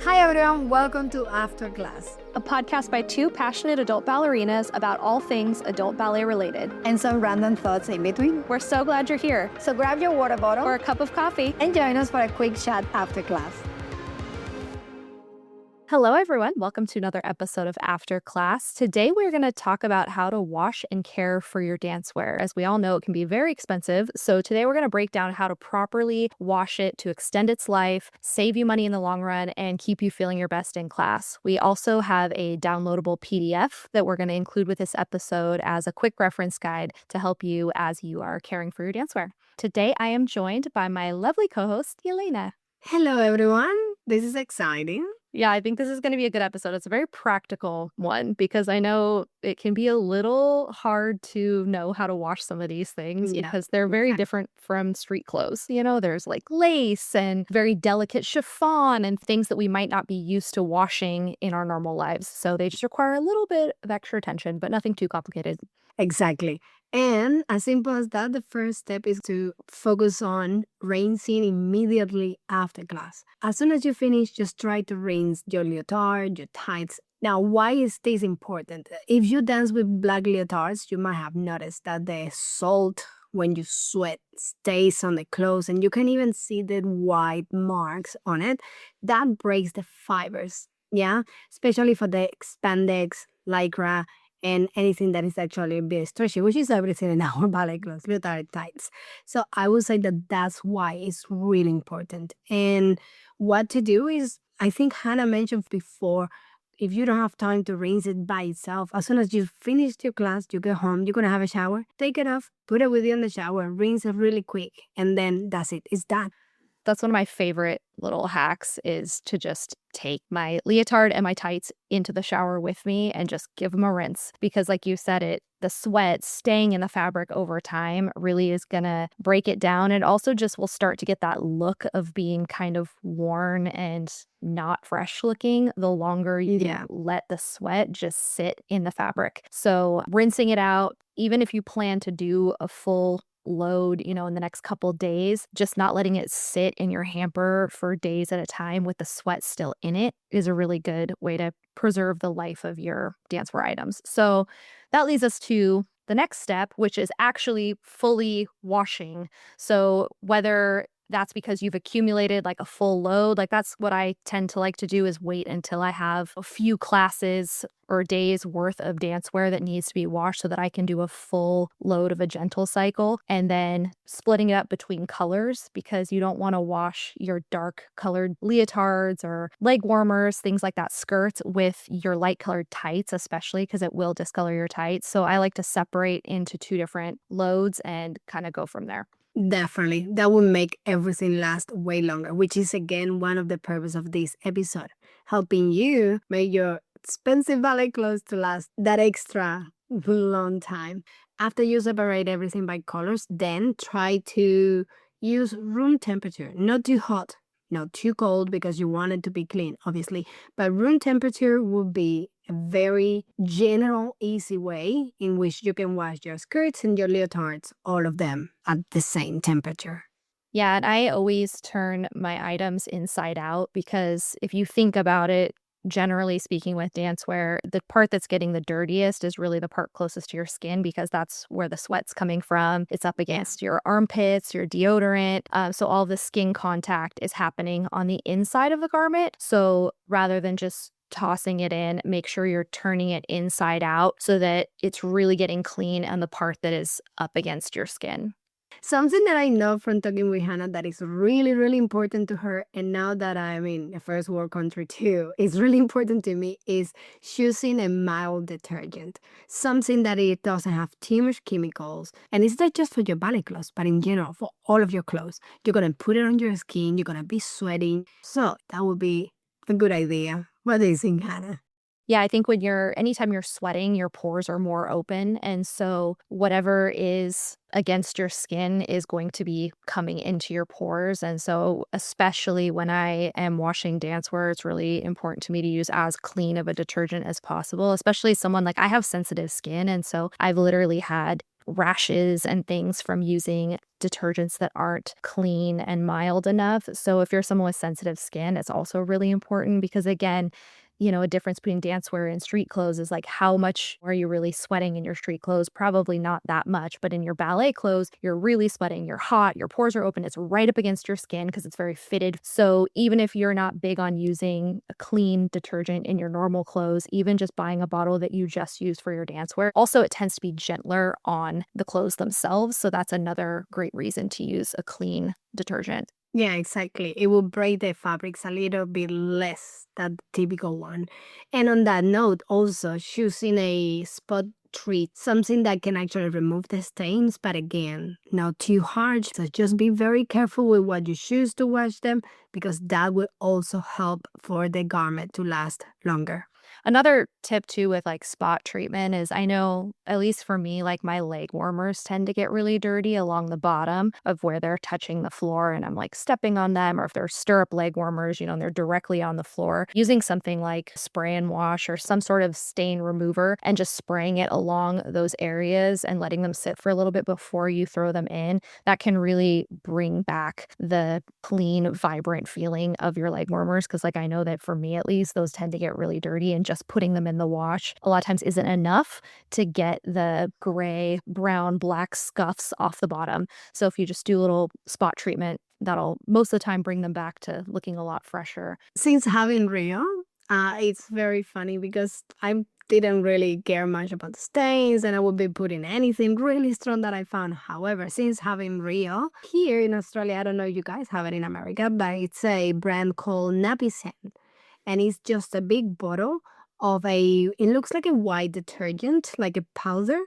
Hi everyone, welcome to After Class, a podcast by two passionate adult ballerinas about all things adult ballet related. and some random thoughts in between. We're so glad you're here. So grab your water bottle Or a cup of coffee. and join us for a quick chat after class. Hello, everyone. Welcome to another episode of After Class. Today, we're going to talk about how to wash and care for your dancewear. As we all know, it can be very expensive. So today, we're going to break down how to properly wash it to extend its life, save you money in the long run, and keep you feeling your best in class. We also have a downloadable PDF that we're going to include with this episode as a quick reference guide to help you as you are caring for your dancewear. Today, I am joined by my lovely co-host, Elena. Hello everyone, this is exciting. Yeah, I think this is going to be a good episode. It's a very practical one because I know it can be a little hard to know how to wash some of these things because they're very different from street clothes. You know, there's like lace and very delicate chiffon and things that we might not be used to washing in our normal lives. So they just require a little bit of extra attention, but nothing too complicated. Exactly. And as simple as that, the first step is to focus on rinsing immediately after class. As soon as you finish, just try to rinse your leotard, your tights. Now, why is this important? If you dance with black leotards, you might have noticed that the salt when you sweat stays on the clothes and you can even see the white marks on it. That breaks the fibers, yeah? Especially for the spandex, lycra, and anything that is actually a bit stretchy, which is everything in our ballet clothes, leotard tights. So I would say that that's why it's really important. And what to do is, I think Hannah mentioned before, if you don't have time to rinse it by itself, as soon as you finish your class, you get home, you're going to have a shower, take it off, put it with you in the shower, rinse it really quick, and then that's it. It's done. That's one of my favorite little hacks is to just take my leotard and my tights into the shower with me and just give them a rinse. Because like you said, the sweat staying in the fabric over time really is going to break it down. It also just will start to get that look of being kind of worn and not fresh looking the longer you let the sweat just sit in the fabric. So rinsing it out, even if you plan to do a full load, in the next couple days, just not letting it sit in your hamper for days at a time with the sweat still in it is a really good way to preserve the life of your dancewear items. So that leads us to the next step, which is actually fully washing. So whether that's because you've accumulated like a full load. Like that's what I tend to like to do is wait until I have a few classes or days worth of dancewear that needs to be washed so that I can do a full load of a gentle cycle, and then splitting it up between colors because you don't want to wash your dark colored leotards or leg warmers, things like that, skirts with your light colored tights, especially because it will discolor your tights. So I like to separate into two different loads and kind of go from there. Definitely. That will make everything last way longer, which is again one of the purpose of this episode, helping you make your expensive ballet clothes to last that extra long time. After you separate everything by colors, then try to use room temperature, not too hot, not too cold because you want it to be clean, obviously, but room temperature would be a very general, easy way in which you can wash your skirts and your leotards, all of them at the same temperature. Yeah, and I always turn my items inside out because if you think about it, generally speaking with dancewear, the part that's getting the dirtiest is really the part closest to your skin because that's where the sweat's coming from. It's up against your armpits, your deodorant. So all the skin contact is happening on the inside of the garment. So rather than just tossing it in, make sure you're turning it inside out so that it's really getting clean on the part that is up against your skin. Something that I know from talking with Hannah that is really, really important to her, and now that I'm in a first world country too, is really important to me, is choosing a mild detergent. Something that it doesn't have too much chemicals. And it's not just for your ballet clothes, but in general, for all of your clothes. You're going to put it on your skin, you're going to be sweating. So that would be a good idea. What do you think, Hannah? Yeah, I think anytime you're sweating, your pores are more open. And so whatever is against your skin is going to be coming into your pores. And so especially when I am washing dancewear, it's really important to me to use as clean of a detergent as possible, especially someone like I have sensitive skin. And so I've literally had rashes and things from using detergents that aren't clean and mild enough. So if you're someone with sensitive skin, it's also really important because again, a difference between dancewear and street clothes is like how much are you really sweating in your street clothes? Probably not that much, but in your ballet clothes, you're really sweating, you're hot, your pores are open, it's right up against your skin because it's very fitted. So even if you're not big on using a clean detergent in your normal clothes, even just buying a bottle that you just use for your dancewear, also it tends to be gentler on the clothes themselves. So that's another great reason to use a clean detergent. Yeah, exactly. It will break the fabrics a little bit less than the typical one. And on that note, also choosing a spot treat, something that can actually remove the stains, but again, not too harsh. So just be very careful with what you choose to wash them because that will also help for the garment to last longer. Another tip too with like spot treatment is I know, at least for me, like my leg warmers tend to get really dirty along the bottom of where they're touching the floor and I'm like stepping on them, or if they're stirrup leg warmers, and they're directly on the floor, using something like spray and wash or some sort of stain remover and just spraying it along those areas and letting them sit for a little bit before you throw them in, that can really bring back the clean, vibrant feeling of your leg warmers. Cause like I know that for me at least, those tend to get really dirty and just putting them in the wash a lot of times isn't enough to get the gray, brown, black scuffs off the bottom. So if you just do a little spot treatment, that'll most of the time bring them back to looking a lot fresher. Since having Rio, it's very funny because I didn't really care much about the stains and I would be putting anything really strong that I found. However, since having Rio here in Australia, I don't know if you guys have it in America, but it's a brand called Nappy Sand. And it's just a big bottle of it looks like a white detergent, like a powder,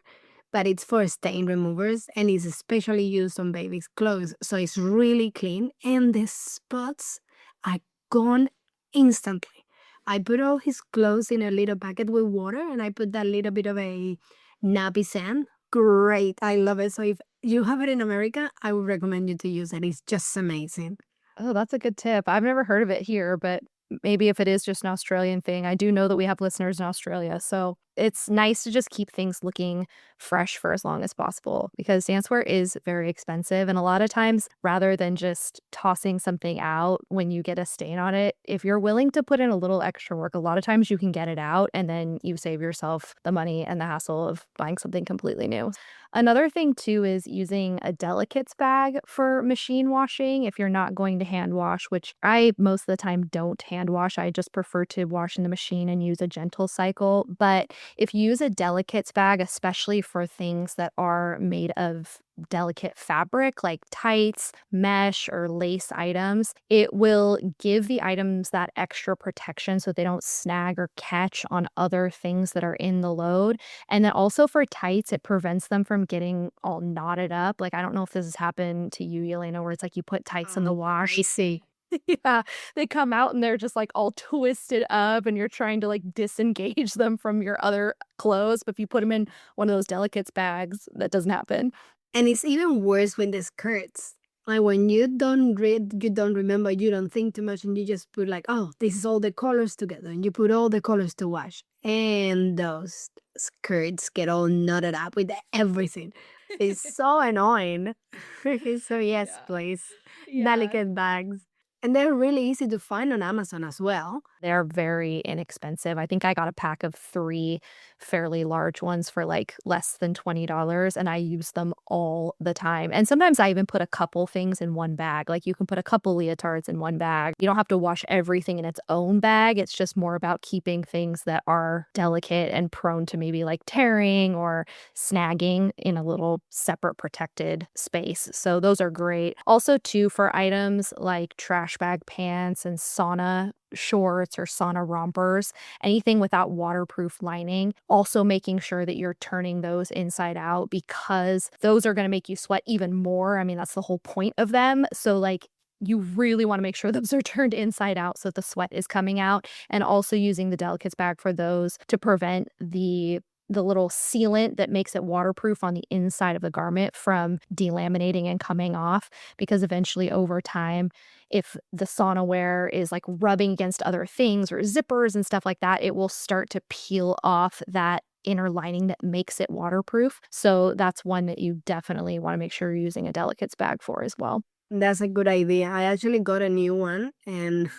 but it's for stain removers and is especially used on babies' clothes. So it's really clean and the spots are gone instantly. I put all his clothes in a little bucket with water and I put that little bit of a nappy sand. Great. I love it. So if you have it in America, I would recommend you to use it. It's just amazing. Oh, that's a good tip. I've never heard of it here, but maybe if it is just an Australian thing, I do know that we have listeners in Australia. So it's nice to just keep things looking fresh for as long as possible because dancewear is very expensive. And a lot of times, rather than just tossing something out when you get a stain on it, if you're willing to put in a little extra work, a lot of times you can get it out and then you save yourself the money and the hassle of buying something completely new. Another thing too is using a delicates bag for machine washing if you're not going to hand wash, which I most of the time don't hand wash. I just prefer to wash in the machine and use a gentle cycle. But if you use a delicates bag, especially for things that are made of delicate fabric like tights, mesh, or lace items, it will give the items that extra protection so they don't snag or catch on other things that are in the load. And then also for tights, it prevents them from getting all knotted up. Like, I don't know if this has happened to you, Yelena, where it's like you put tights in the wash. I see. Yeah, they come out and they're just like all twisted up and you're trying to like disengage them from your other clothes. But if you put them in one of those delicates bags, that doesn't happen. And it's even worse when the skirts. Like when you don't read, you don't remember, you don't think too much, and you just put like, oh, this is all the colors together, and you put all the colors to wash, and those skirts get all knotted up with everything. It's so annoying. So yes, Yeah. please, Yeah. delicate bags, and they're really easy to find on Amazon as well. They're very inexpensive. I think I got a pack of 3 fairly large ones for, like, less than $20, and I use them all the time, and sometimes I even put a couple things in one bag, like, you can put a couple leotards in one bag. You don't have to wash everything in its own bag, it's just more about keeping things that are delicate and prone to maybe, like, tearing or snagging in a little separate protected space, so those are great. Also, too, for items like trash bag pants and sauna shorts or sauna rompers, anything without waterproof lining, also making sure that you're turning those inside out because those are going to make you sweat even more. I mean, that's the whole point of them. So, like, you really want to make sure those are turned inside out so that the sweat is coming out, and also using the delicates bag for those to prevent the little sealant that makes it waterproof on the inside of the garment from delaminating and coming off, because eventually over time, if the sauna wear is like rubbing against other things or zippers and stuff like that, it will start to peel off that inner lining that makes it waterproof. So that's one that you definitely want to make sure you're using a delicates bag for as well. That's a good idea. I actually got a new one, and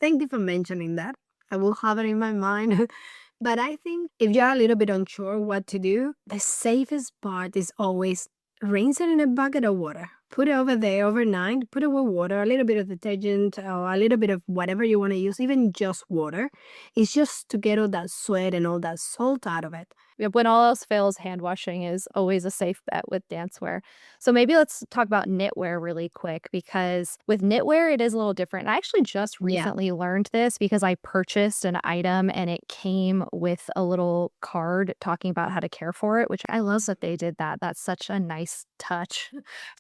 thank you for mentioning that. I will have it in my mind. But I think if you're a little bit unsure what to do, the safest part is always rinse it in a bucket of water. Put it over there overnight, put it with water, a little bit of detergent, or a little bit of whatever you want to use, even just water. It's just to get all that sweat and all that salt out of it. Yeah, when all else fails, hand washing is always a safe bet with dancewear. So maybe let's talk about knitwear really quick, because with knitwear, it is a little different. I actually just Yeah. recently learned this because I purchased an item and it came with a little card talking about how to care for it, which I love that they did that. That's such a nice touch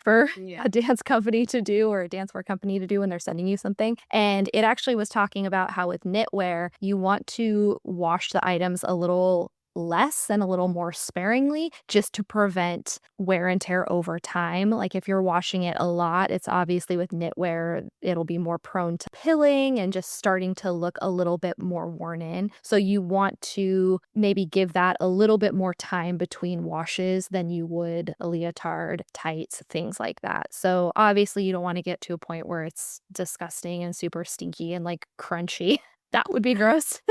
for Yeah. a dance company to do, or a dancewear company to do when they're sending you something. And it actually was talking about how with knitwear, you want to wash the items a little less and a little more sparingly, just to prevent wear and tear over time. Like if you're washing it a lot, it's obviously with knitwear, it'll be more prone to pilling and just starting to look a little bit more worn in. So you want to maybe give that a little bit more time between washes than you would a leotard, tights, things like that. So obviously you don't want to get to a point where it's disgusting and super stinky and like crunchy. That would be gross.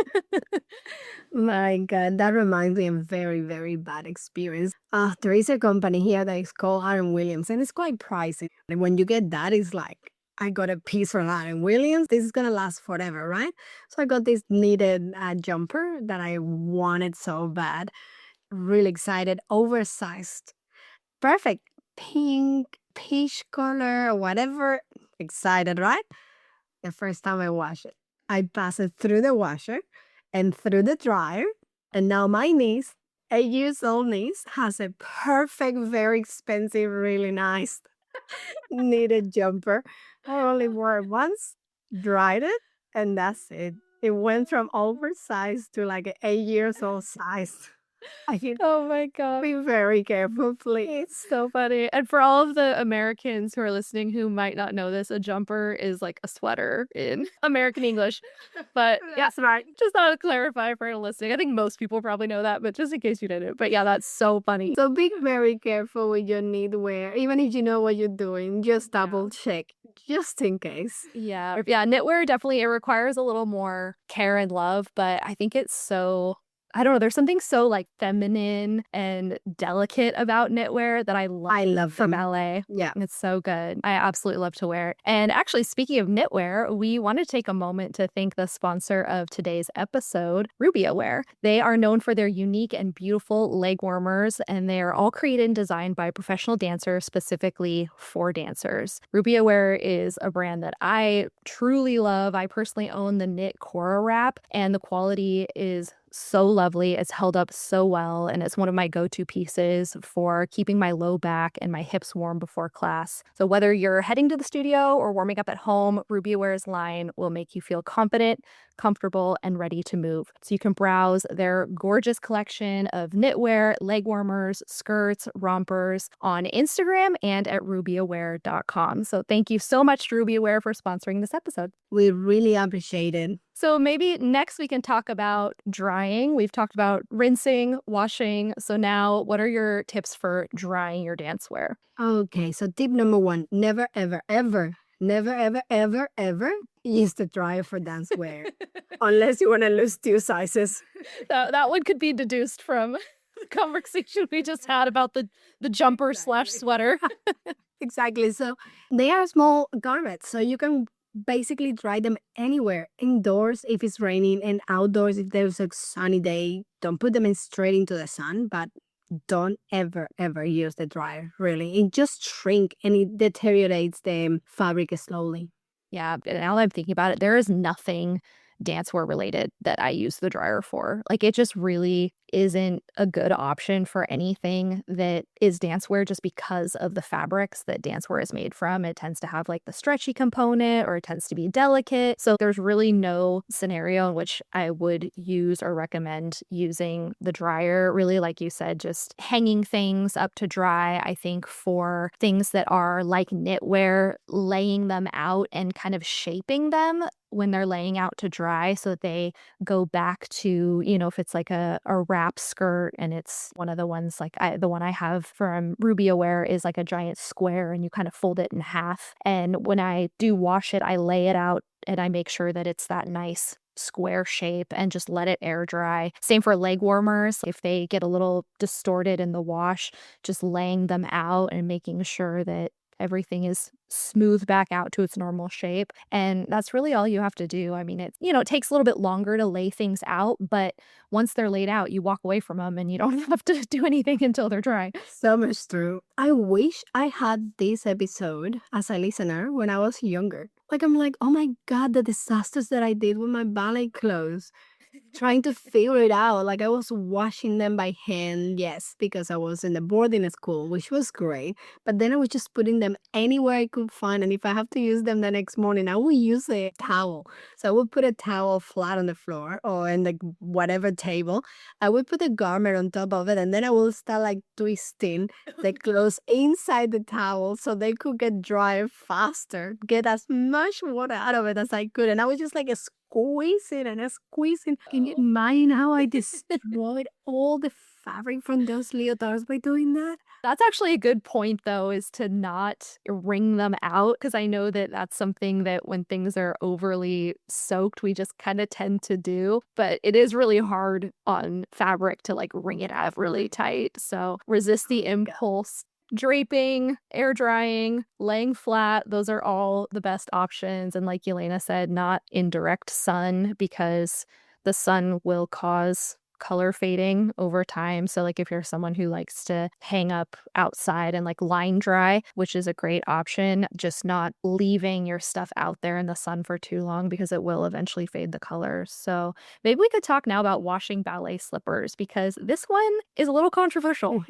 My God, that reminds me of a very, very bad experience. There is a company here that is called Aaron Williams, and it's quite pricey. And when you get that, it's like, I got a piece from Aaron Williams. This is gonna last forever, right? So I got this knitted jumper that I wanted so bad. Really excited, oversized, perfect, pink, peach color, whatever. Excited, right? The first time I wash it, I pass it through the washer and through the dryer. And now my niece, 8 years old niece, has a perfect, very expensive, really nice knitted jumper. I only wore it once, dried it, and that's it. It went from oversized to like an 8 years old size. I can Oh my god. be very careful, please. It's so funny. And for all of the Americans who are listening who might not know this, a jumper is like a sweater in American English. But yeah, That's right. just thought to clarify for anyone listening. I think most people probably know that, but just in case you didn't. But yeah, that's so funny. So be very careful with your knitwear. Even if you know what you're doing, just double check, just in case. Yeah. Yeah. Knitwear definitely, it requires a little more care and love, but I think it's so, I don't know, there's something so like feminine and delicate about knitwear that I love I love from them. Ballet. Yeah. It's so good. I absolutely love to wear it. And actually, speaking of knitwear, we want to take a moment to thank the sponsor of today's episode, Rubia Wear. They are known for their unique and beautiful leg warmers, and they are all created and designed by professional dancers specifically for dancers. Rubia Wear is a brand that I truly love. I personally own the knit Cora wrap, and the quality is so lovely. It's held up so well, and it's one of my go-to pieces for keeping my low back and my hips warm before class. So whether you're heading to the studio or warming up at home, Ruby Wear's line will make you feel confident, comfortable, and ready to move. So you can browse their gorgeous collection of knitwear, leg warmers, skirts, rompers on Instagram and at rubyaware.com. So thank you so much to Ruby Wear for sponsoring this episode. We really appreciate it. So maybe next we can talk about drying. We've talked about rinsing, washing. So now what are your tips for drying your dancewear? Okay, so tip number one, never, ever, ever, never, ever, ever, ever use the dryer for dancewear. Unless you want to lose 2 sizes. That one could be deduced from the conversation we just had about the jumper slash sweater. Exactly. So they are small garments, so you can basically dry them anywhere. Indoors if it's raining, and outdoors if there's a sunny day. Don't put them in straight into the sun, but don't ever, ever use the dryer, really. It just shrink and it deteriorates the fabric slowly. Yeah, now that I'm thinking about it, there is nothing dancewear related that I use the dryer for. Like it just really isn't a good option for anything that is dancewear just because of the fabrics that dancewear is made from. It tends to have like the stretchy component, or it tends to be delicate. So there's really no scenario in which I would use or recommend using the dryer. Really, like you said, just hanging things up to dry. I think for things that are like knitwear, laying them out and kind of shaping them when they're laying out to dry so that they go back to, if it's like a wrap wrap skirt, and it's one of the ones like the one I have from Rubia Wear is like a giant square, and you kind of fold it in half. And when I do wash it, I lay it out and I make sure that it's that nice square shape and just let it air dry. Same for leg warmers. If they get a little distorted in the wash, just laying them out and making sure that everything is smoothed back out to its normal shape. And that's really all you have to do. I mean, it takes a little bit longer to lay things out, but once they're laid out, you walk away from them and you don't have to do anything until they're dry. So much true. I wish I had this episode as a listener when I was younger. Like, I'm like, oh my God, the disasters that I did with my ballet clothes. Trying to figure it out. Like I was washing them by hand, yes, because I was in the boarding school, which was great. But then I was just putting them anywhere I could find. And if I have to use them the next morning, I will use a towel. So I would put a towel flat on the floor or in the whatever table. I would put a garment on top of it, and then I will start like twisting the clothes inside the towel so they could get dry faster, get as much water out of it as I could. And I was just like squeezing and squeezing. Can you imagine how I destroyed all the fabric from those leotards by doing that? That's actually a good point, though, is to not wring them out, because I know that that's something that when things are overly soaked, we just kind of tend to do. But it is really hard on fabric to like wring it out really tight. So resist the impulse. Draping, air drying, laying flat, those are all the best options. And like Yelena said, not in direct sun, because the sun will cause color fading over time. So like if you're someone who likes to hang up outside and like line dry, which is a great option, just not leaving your stuff out there in the sun for too long, because it will eventually fade the colors. So maybe we could talk now about washing ballet slippers, because this one is a little controversial.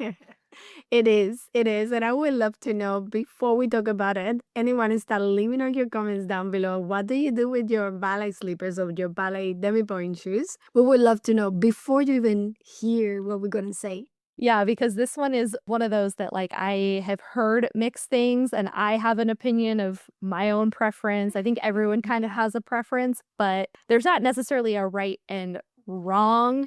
It is. It is. And I would love to know before we talk about it, anyone start leaving on your comments down below. What do you do with your ballet slippers or your ballet demi-point shoes? We would love to know before you even hear what we're going to say. Yeah, because this one is one of those that like I have heard mixed things and I have an opinion of my own preference. I think everyone kind of has a preference, but there's not necessarily a right and wrong,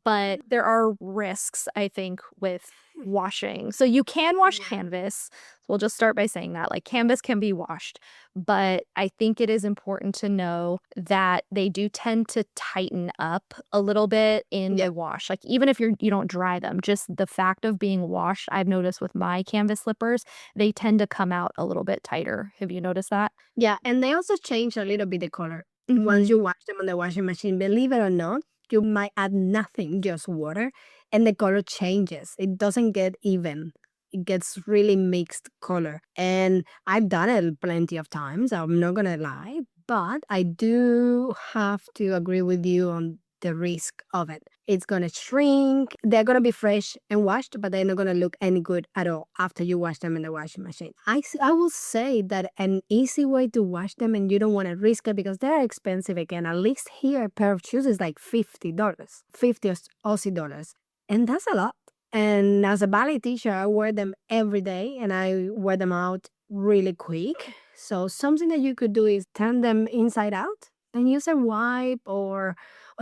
but there are risks, I think, with washing. So you can wash canvas. We'll just start by saying that like canvas can be washed, but I think it is important to know that they do tend to tighten up a little bit in the wash. Like even if you don't dry them, just the fact of being washed, I've noticed with my canvas slippers, they tend to come out a little bit tighter. Have you noticed that? Yeah, and they also change a little bit the color. Once you wash them on the washing machine, believe it or not, you might add nothing, just water, and the color changes. It doesn't get even. It gets really mixed color. And I've done it plenty of times, I'm not gonna lie, but I do have to agree with you on the risk of it. It's gonna shrink. They're gonna be fresh and washed, but they're not gonna look any good at all after you wash them in the washing machine. I will say that an easy way to wash them, and you don't want to risk it because they're expensive again. At least here, a pair of shoes is like $50, 50 Aussie dollars, and that's a lot. And as a ballet teacher, I wear them every day, and I wear them out really quick. So something that you could do is turn them inside out and use a wipe or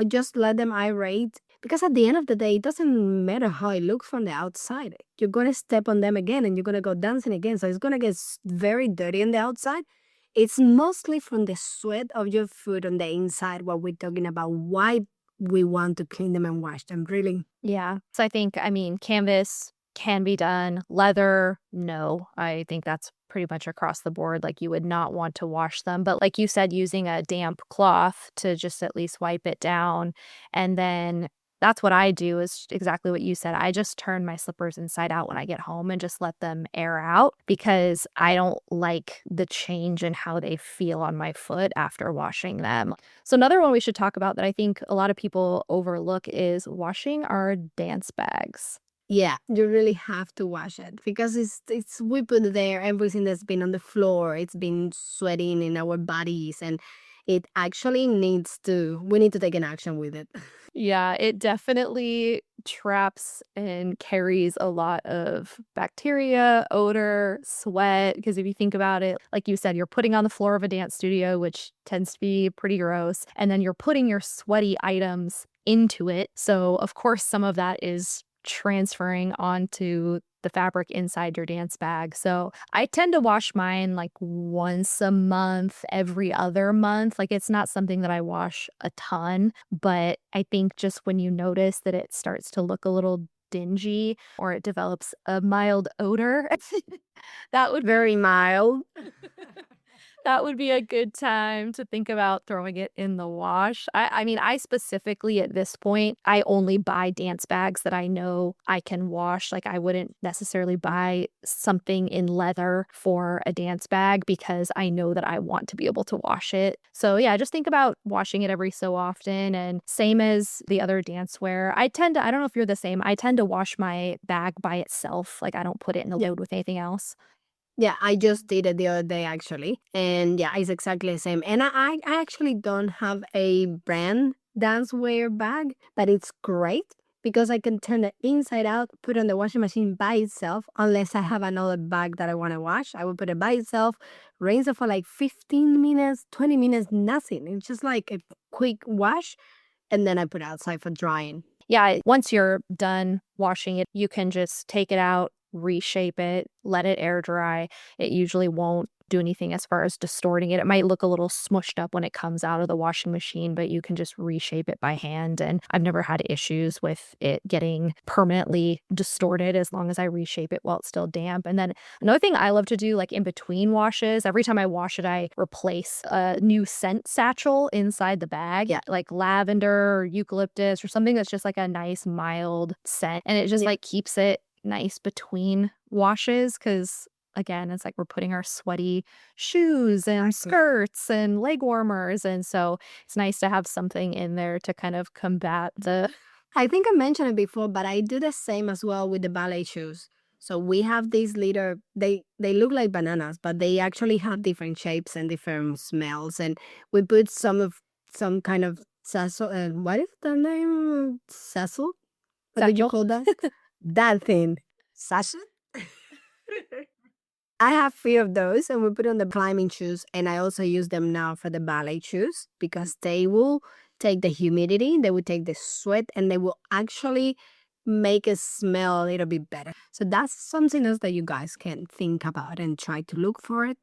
just let them aerate. Because at the end of the day, it doesn't matter how it looks from the outside. You're going to step on them again and you're going to go dancing again. So it's going to get very dirty on the outside. It's mostly from the sweat of your foot on the inside what we're talking about. Why we want to clean them and wash them, really. Yeah. So I think, canvas can be done. Leather, no. I think that's pretty much across the board. Like you would not want to wash them. But like you said, using a damp cloth to just at least wipe it down. And then that's what I do, is exactly what you said. I just turn my slippers inside out when I get home and just let them air out, because I don't like the change in how they feel on my foot after washing them. So another one we should talk about that I think a lot of people overlook is washing our dance bags. Yeah, you really have to wash it because it's we put it there everything that's been on the floor. It's been sweating in our bodies, and it actually we need to take an action with it. Yeah, it definitely traps and carries a lot of bacteria, odor, sweat. Because if you think about it, like you said, you're putting on the floor of a dance studio, which tends to be pretty gross. And then you're putting your sweaty items into it. So of course, some of that is transferring onto the fabric inside your dance bag. So I tend to wash mine like once a month, every other month. Like it's not something that I wash a ton, but I think just when you notice that it starts to look a little dingy or it develops a mild odor, that would Very mild. that would be a good time to think about throwing it in the wash. I mean, I specifically at this point, I only buy dance bags that I know I can wash. Like I wouldn't necessarily buy something in leather for a dance bag because I know that I want to be able to wash it. So yeah, just think about washing it every so often. And same as the other dancewear, I don't know if you're the same, I tend to wash my bag by itself. Like I don't put it in a load with anything else. Yeah, I just did it the other day actually. And yeah, it's exactly the same. And I actually don't have a brand dancewear bag, but it's great because I can turn it inside out, put it on the washing machine by itself, unless I have another bag that I want to wash. I will put it by itself, rinse it for like 15 minutes, 20 minutes, nothing. It's just like a quick wash, and then I put it outside for drying. Yeah, once you're done washing it, you can just take it out, reshape it, let it air dry. It usually won't do anything as far as distorting it. It might look a little smushed up when it comes out of the washing machine, but you can just reshape it by hand. And I've never had issues with it getting permanently distorted as long as I reshape it while it's still damp. And then another thing I love to do, like in between washes, every time I wash it, I replace a new scent satchel inside the bag, like lavender or eucalyptus or something that's just like a nice mild scent. And it just like keeps it nice between washes because again, it's like we're putting our sweaty shoes and skirts and leg warmers. And so it's nice to have something in there to kind of combat the. I think I mentioned it before, but I do the same as well with the ballet shoes. So we have these little, they look like bananas, but they actually have different shapes and different smells. And we put some kind of sassel, what is the name? Sassel? What did you call that? That thing. Sasha? I have 3 of those, and we put on the climbing shoes, and I also use them now for the ballet shoes because they will take the humidity, they will take the sweat, and they will actually make it smell a little bit better. So that's something else that you guys can think about and try to look for it.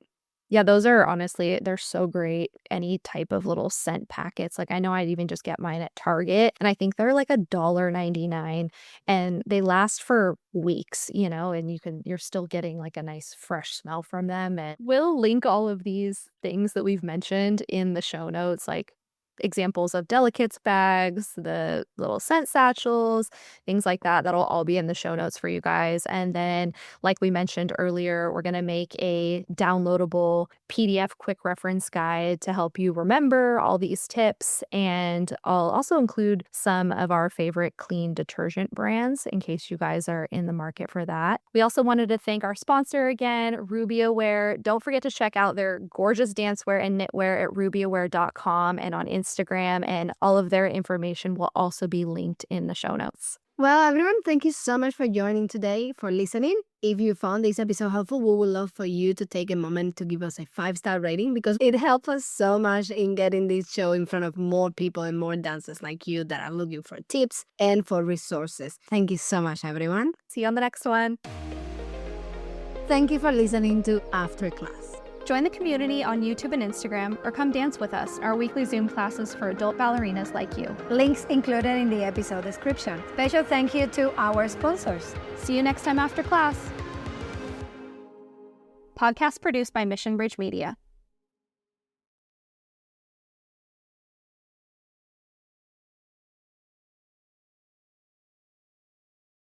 Yeah, those are honestly, they're so great. Any type of little scent packets. Like I know I'd even just get mine at Target and I think they're like $1.99 and they last for weeks, and you're still getting like a nice fresh smell from them. And we'll link all of these things that we've mentioned in the show notes, like examples of delicates bags, the little scent satchels, things like that. That'll all be in the show notes for you guys. And then, like we mentioned earlier, we're going to make a downloadable PDF quick reference guide to help you remember all these tips. And I'll also include some of our favorite clean detergent brands in case you guys are in the market for that. We also wanted to thank our sponsor again, Rubiaware. Don't forget to check out their gorgeous dancewear and knitwear at rubiaware.com and on Instagram, and all of their information will also be linked in the show notes. Well, everyone, thank you so much for joining today, for listening. If you found this episode helpful, we would love for you to take a moment to give us a 5-star rating because it helps us so much in getting this show in front of more people and more dancers like you that are looking for tips and for resources. Thank you so much, everyone. See you on the next one. Thank you for listening to After Class. Join the community on YouTube and Instagram or come dance with us, our weekly Zoom classes for adult ballerinas like you. Links included in the episode description. Special thank you to our sponsors. See you next time after class. Podcast produced by Mission Bridge Media.